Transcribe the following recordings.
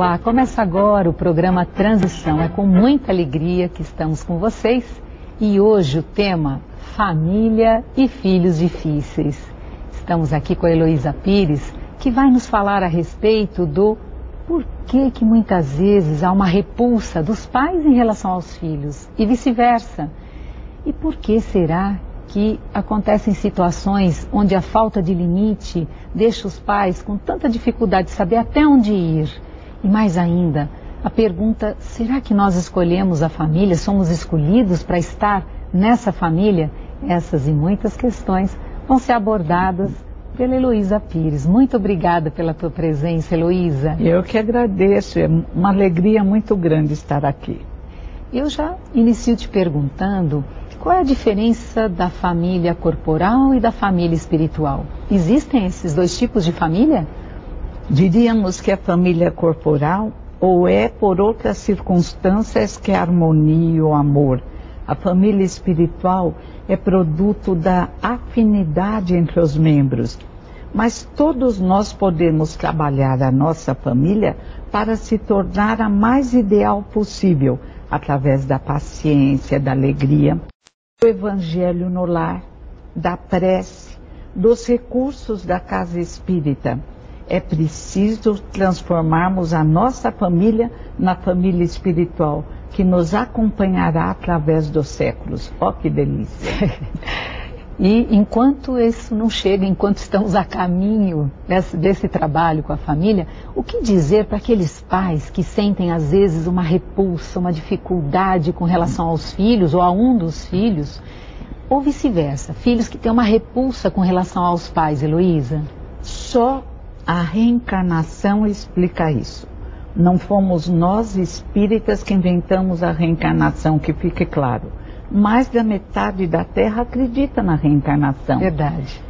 Olá, começa agora o programa Transição. É com muita alegria que estamos com vocês e hoje o tema Família e Filhos Difíceis. Estamos aqui com a Heloísa Pires, que vai nos falar a respeito do porquê que muitas vezes há uma repulsa dos pais em relação aos filhos e vice-versa. E por que será que acontecem situações onde a falta de limite deixa os pais com tanta dificuldade de saber até onde ir? E mais ainda, a pergunta, será que nós escolhemos a família, somos escolhidos para estar nessa família? Essas e muitas questões vão ser abordadas pela Heloísa Pires. Muito obrigada pela tua presença, Heloísa. Eu que agradeço, é uma alegria muito grande estar aqui. Eu já inicio te perguntando qual é a diferença da família corporal e da família espiritual. Existem esses dois tipos de família? Diríamos que a família corporal ou é por outras circunstâncias que a harmonia e o amor. A família espiritual é produto da afinidade entre os membros. Mas todos nós podemos trabalhar a nossa família para se tornar a mais ideal possível, através da paciência, da alegria, do evangelho no lar, da prece, dos recursos da casa espírita. É preciso transformarmos a nossa família na família espiritual, que nos acompanhará através dos séculos. Ó, que delícia! E enquanto isso não chega, enquanto estamos a caminho desse trabalho com a família, o que dizer para aqueles pais que sentem às vezes uma repulsa, uma dificuldade com relação aos filhos ou a um dos filhos, ou vice-versa, filhos que têm uma repulsa com relação aos pais, Heloísa? Só a reencarnação explica isso. Não fomos nós espíritas que inventamos a reencarnação, que fique claro. Mais da metade da Terra acredita na reencarnação. Verdade.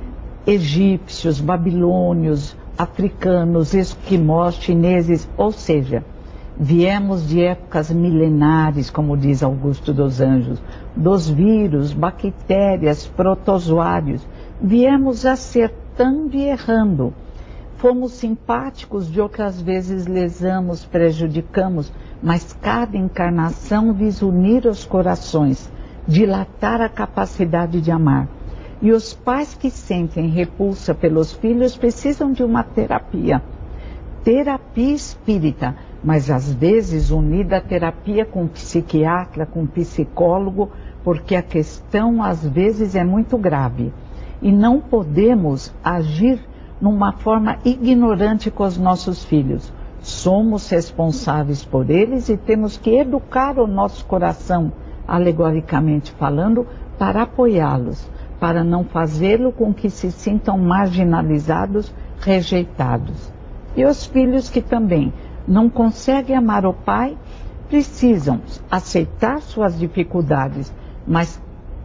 Egípcios, babilônios, africanos, esquimós, chineses, ou seja, viemos de épocas milenares, como diz Augusto dos Anjos, dos vírus, bactérias, protozoários. Viemos acertando e errando. Fomos simpáticos, de outras vezes lesamos, prejudicamos, mas cada encarnação visa unir os corações, dilatar a capacidade de amar. E os pais que sentem repulsa pelos filhos precisam de uma terapia espírita, mas às vezes unida a terapia com psiquiatra, com psicólogo, porque a questão às vezes é muito grave. E não podemos agir numa forma ignorante com os nossos filhos. Somos responsáveis por eles e temos que educar o nosso coração, alegoricamente falando, para apoiá-los, para não fazê-lo com que se sintam marginalizados, rejeitados. E os filhos que também não conseguem amar o pai, precisam aceitar suas dificuldades, mas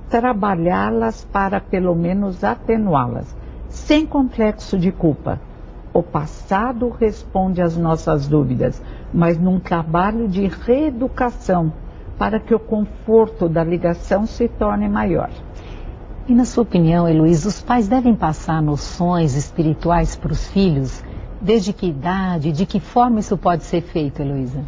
trabalhá-las para pelo menos atenuá-las, sem complexo de culpa. O passado responde às nossas dúvidas, mas num trabalho de reeducação, para que o conforto da ligação se torne maior. E na sua opinião, Heloísa, os pais devem passar noções espirituais para os filhos? Desde que idade? De que forma isso pode ser feito, Heloísa?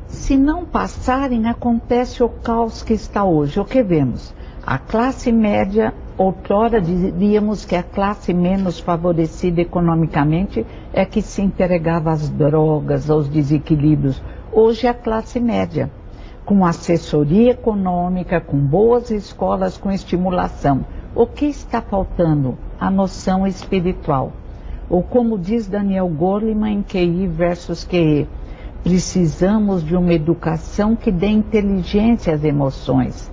Se não passarem, acontece o caos que está hoje. O que vemos? A classe média, outrora diríamos que a classe menos favorecida economicamente é que se entregava às drogas, aos desequilíbrios. Hoje é a classe média, com assessoria econômica, com boas escolas, com estimulação. O que está faltando? A noção espiritual. Ou como diz Daniel Goleman em QI versus QE, precisamos de uma educação que dê inteligência às emoções.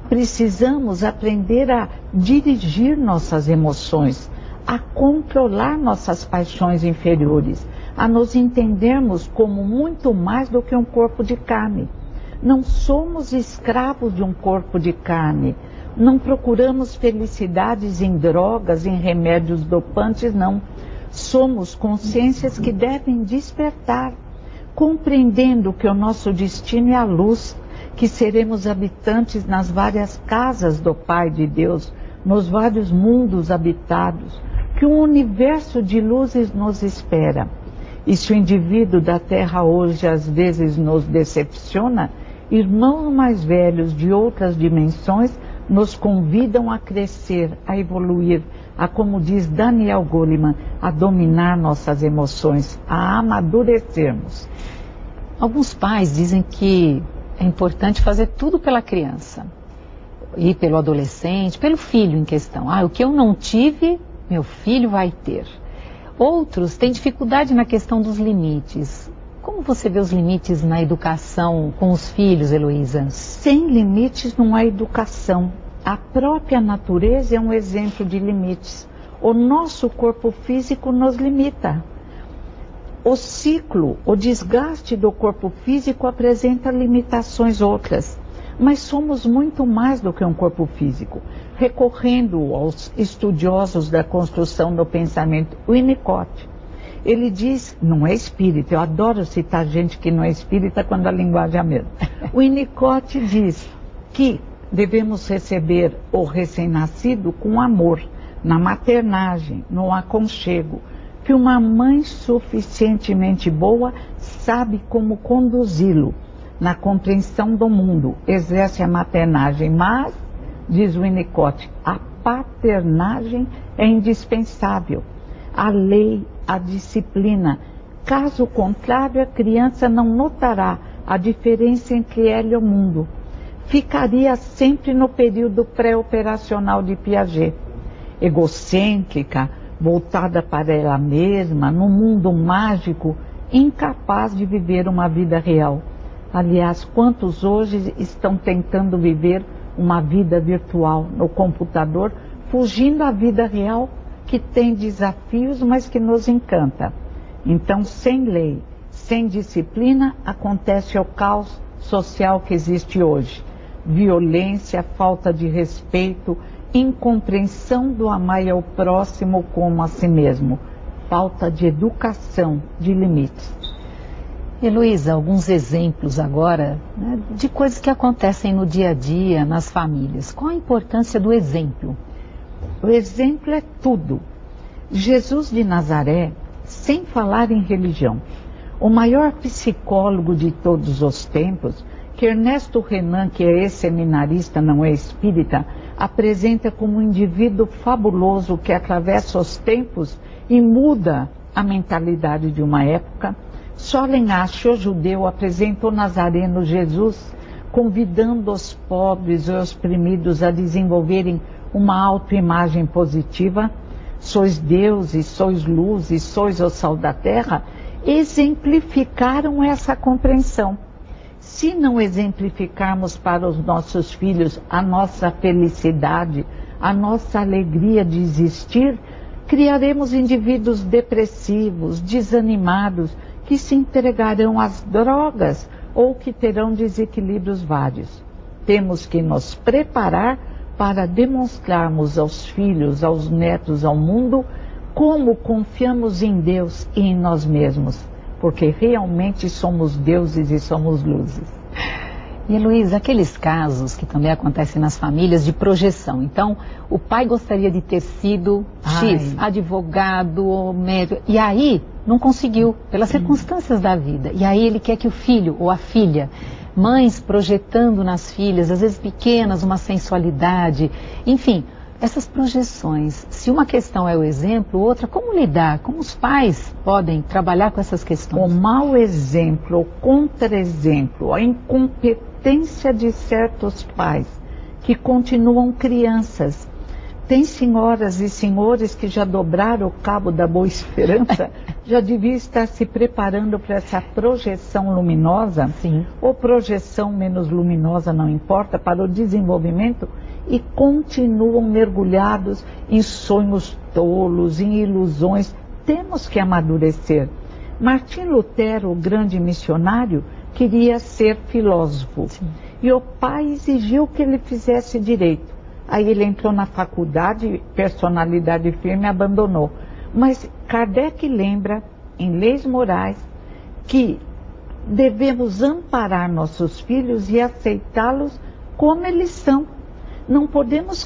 Precisamos aprender a dirigir nossas emoções, a controlar nossas paixões inferiores, a nos entendermos como muito mais do que um corpo de carne. Não somos escravos de um corpo de carne. Não procuramos felicidades em drogas, em remédios dopantes, não. Somos consciências que devem despertar, compreendendo que o nosso destino é a luz, que seremos habitantes nas várias casas do Pai de Deus, nos vários mundos habitados, que um universo de luzes nos espera. E se o indivíduo da Terra hoje às vezes nos decepciona, irmãos mais velhos de outras dimensões nos convidam a crescer, a evoluir, a, como diz Daniel Goleman, a dominar nossas emoções, a amadurecermos. Alguns pais dizem que é importante fazer tudo pela criança, e pelo adolescente, pelo filho em questão. O que eu não tive, meu filho vai ter. Outros têm dificuldade na questão dos limites. Como você vê os limites na educação com os filhos, Heloísa? Sem limites não há educação. A própria natureza é um exemplo de limites. O nosso corpo físico nos limita. O ciclo, o desgaste do corpo físico apresenta limitações outras. Mas somos muito mais do que um corpo físico. Recorrendo aos estudiosos da construção do pensamento, Winnicott, ele diz, não é espírita, eu adoro citar gente que não é espírita quando a linguagem é a mesma. Winnicott diz que devemos receber o recém-nascido com amor, na maternagem, no aconchego, que uma mãe suficientemente boa sabe como conduzi-lo na compreensão do mundo, exerce a maternagem, mas, diz Winnicott, a paternagem é indispensável, a lei, a disciplina. Caso contrário, a criança não notará a diferença entre ela e o mundo. Ficaria sempre no período pré-operacional de Piaget, egocêntrica, voltada para ela mesma, no mundo mágico, incapaz de viver uma vida real. Aliás, quantos hoje estão tentando viver uma vida virtual no computador, fugindo da vida real, que tem desafios, mas que nos encanta. Então, sem lei, sem disciplina, acontece o caos social que existe hoje. Violência, falta de respeito, incompreensão do amar ao próximo como a si mesmo, falta de educação, de limites. Heloísa, alguns exemplos agora, né, de coisas que acontecem no dia a dia, nas famílias. Qual a importância do exemplo? O exemplo é tudo. Jesus de Nazaré, sem falar em religião, o maior psicólogo de todos os tempos, que Ernesto Renan, que é ex-seminarista, não é espírita, apresenta como um indivíduo fabuloso que atravessa os tempos e muda a mentalidade de uma época. Solen Ash, o judeu, apresenta o Nazareno Jesus, convidando os pobres e os oprimidos a desenvolverem uma autoimagem positiva. Sois deuses, sois luzes, sois o sal da terra, exemplificaram essa compreensão. Se não exemplificarmos para os nossos filhos a nossa felicidade, a nossa alegria de existir, criaremos indivíduos depressivos, desanimados, que se entregarão às drogas ou que terão desequilíbrios vários. Temos que nos preparar para demonstrarmos aos filhos, aos netos, ao mundo, como confiamos em Deus e em nós mesmos, porque realmente somos deuses e somos luzes. E Heloísa, aqueles casos que também acontecem nas famílias de projeção. Então, o pai gostaria de ter sido X, advogado, médico, e aí não conseguiu, pelas circunstâncias da vida. E aí ele quer que o filho ou a filha, mães projetando nas filhas, às vezes pequenas, uma sensualidade, enfim, essas projeções. Se uma questão é o exemplo, outra, como lidar? Como os pais podem trabalhar com essas questões? O mau exemplo, o contra-exemplo, a incompetência de certos pais que continuam crianças. Tem senhoras e senhores que já dobraram o cabo da Boa Esperança, já devia estar se preparando para essa projeção luminosa, sim, ou projeção menos luminosa, não importa, para o desenvolvimento, e continuam mergulhados em sonhos tolos, em ilusões. Temos que amadurecer. Martim Lutero, o grande missionário, queria ser filósofo. Sim. E o pai exigiu que ele fizesse direito. Aí ele entrou na faculdade, personalidade firme, abandonou. Mas Kardec lembra, em Leis Morais, que devemos amparar nossos filhos e aceitá-los como eles são. Não podemos